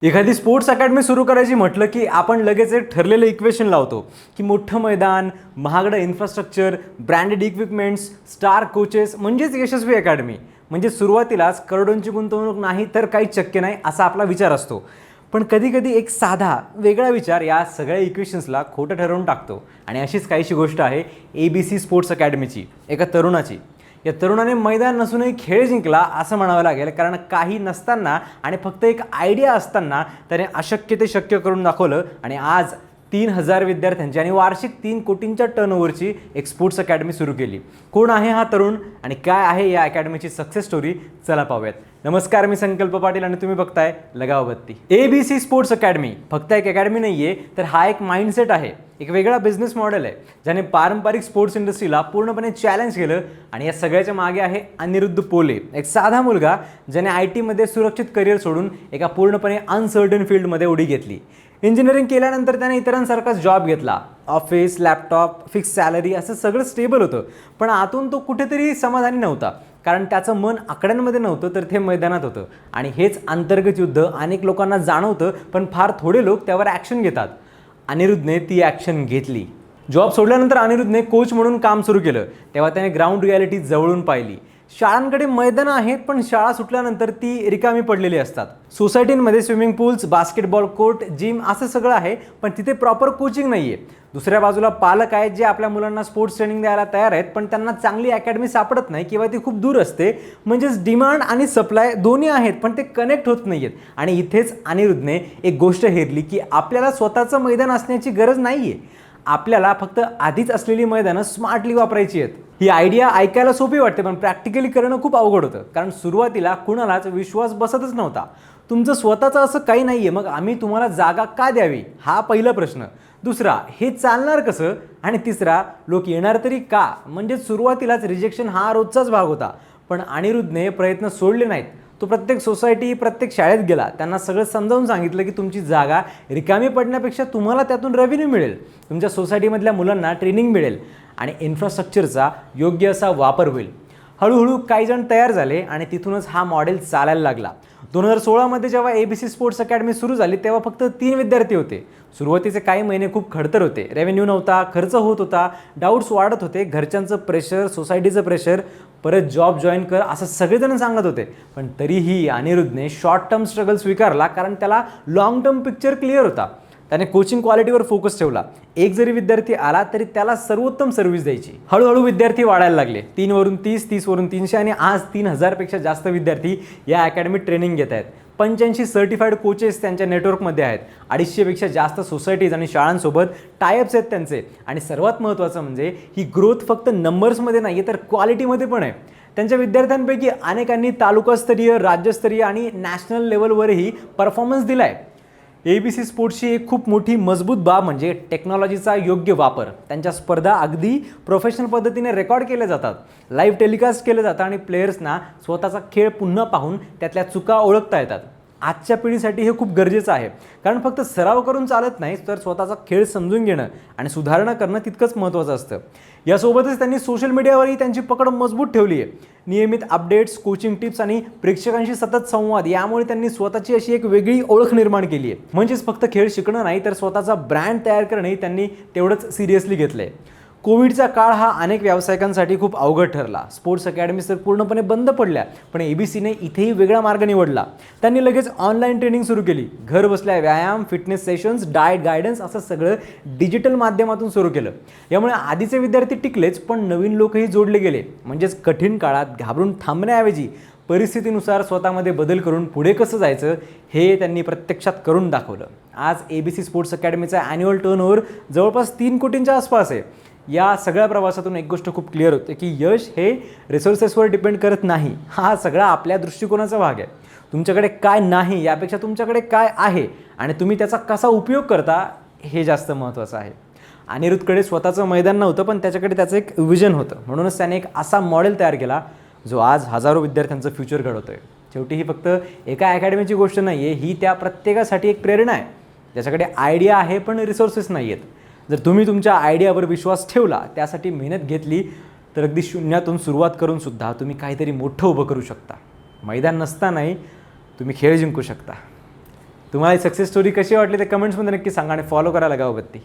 एखादी sports academy सुरू करायची म्हटलं की आपण लगेच एक ठरलेलं इक्वेशन लावतो की मोठं मैदान, महागडं infrastructure, branded equipments, star coaches म्हणजेच यशस्वी अकॅडमी. म्हणजे सुरुवातीलाच करोडोंची गुंतवणूक नाही तर काहीच शक्य नाही असा आपला विचार असतो. पण कधी कधी एक साधा वेगळा विचार या सगळ्या इक्वेशन्सला खोटं ठरवून टाकतो. आणि अशीच काहीशी गोष्ट आहे ABC स्पोर्ट्स अकॅडमीची, एका तरुणाची. या तरुणाने मैदान नसूनही खेळ जिंकला असं म्हणावं लागेल, कारण काही नसताना आणि फक्त एक आयडिया असताना त्याने अशक्य ते शक्य करून दाखवलं. आणि आज 3000 विद्यार्थ्यांची आणि वार्षिक 3 कोटींच्या टर्नओव्हरची एक स्पोर्ट्स अकॅडमी सुरू केली. कोण आहे हा तरुण आणि काय आहे या अकॅडमीची सक्सेस स्टोरी, चला पाहूयात. नमस्कार, मी संकल्प पाटील आणि तुम्ही बघताय लगाव बत्ती. ABC स्पोर्ट्स अकॅडमी फक्त एक अकॅडमी नाही आहे, तर हा एक माइंडसेट आहे, एक वेगळा बिझनेस मॉडेल आहे ज्याने पारंपरिक स्पोर्ट्स इंडस्ट्रीला पूर्णपणे चॅलेंज केलं. आणि या सगळ्याच्या मागे आहे अनिरुद्ध पोले, एक साधा मुलगा ज्याने IT मध्ये सुरक्षित करिअर सोडून एका पूर्णपणे अनसर्टन फील्डमध्ये उडी घेतली. इंजिनिअरिंग केल्यानंतर त्याने इतरांसारखाच जॉब घेतला. ऑफिस, लॅपटॉप, फिक्स सॅलरी असं सगळं स्टेबल होतं. पण आतून तो कुठेतरी समाधानी नव्हता, कारण त्याचं मन आकड्यांमध्ये नव्हतं तर ते मैदानात होतं. आणि हेच अंतर्गत युद्ध अनेक लोकांना जाणवतं, पण फार थोडे लोक त्यावर ॲक्शन घेतात. अनिरुद्धने ती ॲक्शन घेतली. जॉब सोडल्यानंतर अनिरुद्धने कोच म्हणून काम सुरू केलं. तेव्हा त्याने ग्राउंड रियालिटी जवळून पाहिली. शाळांकडे मैदानं आहेत, पण शाळा सुटल्यानंतर ती रिकामी पडलेली असतात. सोसायटींमध्ये swimming pools, basketball court, gym असं सगळं आहे, पण तिथे प्रॉपर कोचिंग नाही आहे. दुसऱ्या बाजूला पालक आहेत जे आपल्या मुलांना स्पोर्ट्स ट्रेनिंग द्यायला तयार आहेत, पण त्यांना चांगली अकॅडमी सापडत नाही किंवा ती खूप दूर असते. म्हणजेच डिमांड आणि सप्लाय दोन्ही आहेत, पण ते कनेक्ट होत नाही आहेत. आणि इथेच अनिरुद्धने एक गोष्ट हेरली की आपल्याला स्वतःचं मैदान असण्याची गरज नाही आहे. आपल्याला फक्त आधीच असलेली मैदानं स्मार्टली वापरायची आहेत. ही आयडिया ऐकायला सोपी वाटते, पण प्रॅक्टिकली करणं खूप अवघड होतं. कारण सुरुवातीला कुणालाच विश्वास बसतच नव्हता. तुमचं स्वतःचं असं काही नाही आहे, मग आम्ही तुम्हाला जागा का द्यावी, हा पहिला प्रश्न. दुसरा, हे चालणार कसं. आणि तिसरा, लोक येणार तरी का. म्हणजे सुरुवातीलाच रिजेक्शन हा रोजचाच भाग होता. पण अनिरुद्धने प्रयत्न सोडले नाहीत. तो प्रत्येक सोसायटी, प्रत्येक शाळेत गेला. त्यांना सगळं समजावून सांगितलं की तुमची जागा रिकामी पडण्यापेक्षा तुम्हाला त्यातून रेव्हेन्यू मिळेल, तुमच्या सोसायटीमधल्या मुलांना ट्रेनिंग मिळेल आणि इन्फ्रास्ट्रक्चरचा योग्य असा वापर होईल. हळूहळू काही जण तयार झाले आणि तिथूनच हा मॉडेल चालायला लागला. 2016 जेव्हा ABC स्पोर्ट्स अकॅडमी सुरू झाली तेव्हा फक्त 3 विद्यार्थी होते. सुरुवातीचे काही महिने खूप खडतर होते. रेव्हेन्यू नव्हता, खर्च होत होता, डाऊट्स वाढत होते, घरच्यांचं प्रेशर, सोसायटीचं प्रेशर, परत जॉब जॉईन कर असं सगळेजण सांगत होते. पण तरीही अनिरुद्धने शॉर्ट टर्म स्ट्रगल स्वीकारला, कारण त्याला लॉंग टर्म पिक्चर क्लिअर होता. त्याने कोचिंग क्वालिटीवर फोकस ठेवला. एक जरी विद्यार्थी आला तरी त्याला सर्वोत्तम सर्व्हिस द्यायची. हळूहळू विद्यार्थी वाढायला लागले. 3 वरून 30, 30 वरून 300 आणि आज 3000 पेक्षा जास्त विद्यार्थी या अकॅडमीत ट्रेनिंग घेत आहेत. 85 सर्टिफाईड कोचेस त्यांच्या नेटवर्कमध्ये आहेत. 250 पेक्षा जास्त सोसायटीज आणि शाळांसोबत टायअप्स आहेत त्यांचे. आणि सर्वात महत्त्वाचं म्हणजे ही ग्रोथ फक्त नंबर्समध्ये नाही तर क्वालिटीमध्ये पण आहे. त्यांच्या विद्यार्थ्यांपैकी अनेकांनी तालुकास्तरीय, राज्यस्तरीय आणि नॅशनल लेवलवरही परफॉर्मन्स दिला आहे. ABC स्पोर्ट्सची एक खूप मोठी मजबूत बाब म्हणजे टेक्नॉलॉजीचा योग्य वापर. त्यांच्या स्पर्धा अगदी प्रोफेशनल पद्धतीने रेकॉर्ड केल्या जातात, लाईव्ह टेलिकास्ट केले जातात आणि प्लेयर्सना स्वतःचा खेळ पुन्हा पाहून त्यातल्या चुका ओळखता येतात. आजच्या पिढीसाठी हे खूप गरजेचं आहे, कारण फक्त सराव करून चालत नाही, तर स्वतःचा खेळ समजून घेणं आणि सुधारणा करणं तितकंच महत्त्वाचं असतं. यासोबतच त्यांनी सोशल मीडियावरही त्यांची पकड मजबूत ठेवली आहे. नियमित अपडेट्स, कोचिंग टिप्स आणि प्रेक्षकांशी सतत संवाद यामुळे त्यांनी स्वतःची अशी एक वेगळी ओळख निर्माण केली आहे. म्हणजेच फक्त खेळ शिकणं नाही तर स्वतःचा ब्रँड तयार करणंही त्यांनी तेवढंच सिरियसली घेतलं आहे. कोविडचा काळ हा अनेक व्यावसायिकांसाठी खूप अवघड ठरला. स्पोर्ट्स अकॅडमीज तर पूर्णपणे बंद पडल्या, पण ABCने इथेही वेगळा मार्ग निवडला. त्यांनी लगेच ऑनलाईन ट्रेनिंग सुरू केली. घर बसल्या व्यायाम, फिटनेस सेशन्स, डाएट गायडन्स असं सगळं डिजिटल माध्यमातून सुरू केलं. यामुळे आधीचे विद्यार्थी टिकलेच, पण नवीन लोकही जोडले गेले. म्हणजेच कठीण काळात घाबरून थांबण्याऐवजी परिस्थितीनुसार स्वतःमध्ये बदल करून पुढे कसं जायचं हे त्यांनी प्रत्यक्षात करून दाखवलं. आज ABC स्पोर्ट्स अकॅडमीचा ॲन्युअल टर्नओव्हर जवळपास 3 कोटींच्या आसपास आहे. या सगळ्या प्रवासातून एक गोष्ट खूप क्लिअर होते की यश हे रिसोर्सेसवर डिपेंड करत नाही. हा सगळा आपल्या दृष्टिकोनाचा भाग आहे. तुमच्याकडे काय नाही यापेक्षा तुमच्याकडे काय आहे आणि तुम्ही त्याचा कसा उपयोग करता हे जास्त महत्त्वाचं आहे. अनिरुद्धकडे स्वतःचं मैदान नव्हतं, पण त्याच्याकडे त्याचं एक विजन होतं. म्हणूनच त्याने एक असा मॉडेल तयार केला जो आज हजारो विद्यार्थ्यांचं फ्युचर घडवतोय. शेवटी ही फक्त एका अकॅडमीची गोष्ट नाही आहे, ही त्या प्रत्येकासाठी एक प्रेरणा आहे ज्याच्याकडे आयडिया आहे पण रिसोर्सेस नाही आहेत. जर तुम्ही तुमच्या आयडियावर विश्वास ठेवला, त्यासाठी मेहनत घेतली, तर अगदी शून्यातून सुरुवात करून सुद्धा तुम्ही काहीतरी मोठं उभं करू शकता. मैदान नसतानाही तुम्ही खेळ जिंकू शकता. तुम्हाला ही सक्सेस स्टोरी कशी वाटली ते कमेंट्समध्ये नक्की सांगा आणि फॉलो करायला गावबत्ती.